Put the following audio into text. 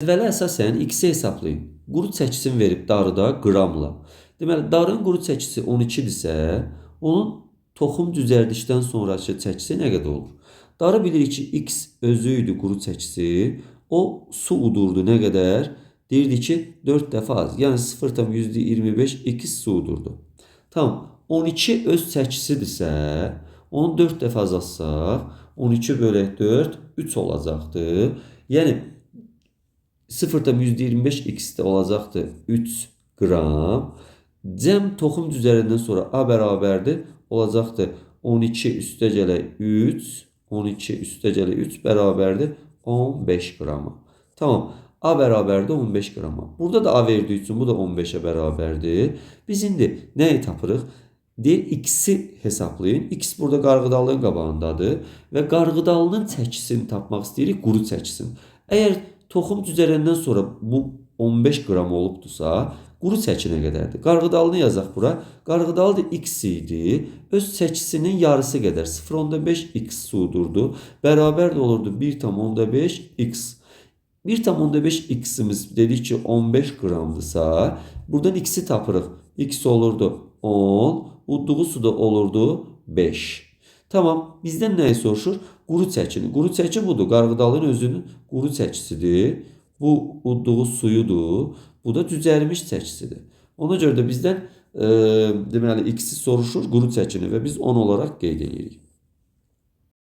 Cədvələ əsasən x-i hesablayın. Quru çəkisini verib darıda qramla. Deməli, darının quru çəkisi 12-dirsə, onun toxum düzəldikdən sonraki çəkisi nə qədər olur? Darı bilirik ki, x özü idi quru çəkisi. O su udurdu nə qədər? Deyirdi ki, 4 dəfə az. Yəni 0,25 x su udurdu. Tamam. 12 öz çəkisidirsə, onu 4 dəfə azaltsaq, 12 bölək 4, 3 olacaqdır. Yəni 0,25x de olacaqdır 3 qram. Cəm toxum düzəlindən sonra A bərabərdir. Olacaqdır 12 üstə gələk 3. 12 üstə gələk 3 bərabərdir 15 qrama. Tamam. A bərabərdir 15 qrama. Burada da A verdiyi üçün bu da 15'e bərabərdir. Biz indi nəyi tapırıq? Deyir x'i hesablayın. X burada qarğıdalının qabağındadır. Və qarğıdalının çəkisini tapmaq istəyirik, quru çəkisini. Əgər toxum düzələndən sonra bu 15 qram olubdursa, quru çəki nə qədərdir? Qarğıdalını yazaq bura. Qarğıdalı da x idi. Öz çəkisinin yarısı qədər 0,5 x sudurdu. Bərabər də olurdu 1,5 x. 1,5 x'imiz dedik ki 15 qramdırsa, buradan x'i tapırıq. X olurdu 10, udduğu su da olurdu 5. Tamam, bizdən nəyi soruşur? Quru çəkini. Quru çəki budur. Qarğıdalın özünün quru çəkisidir. Bu udduğu suyudur. Bu da düzəlmiş çəkisidir. Ona görə də bizdən deməli x'i soruşur, quru çəkini və biz 10 olaraq qeyd edirik.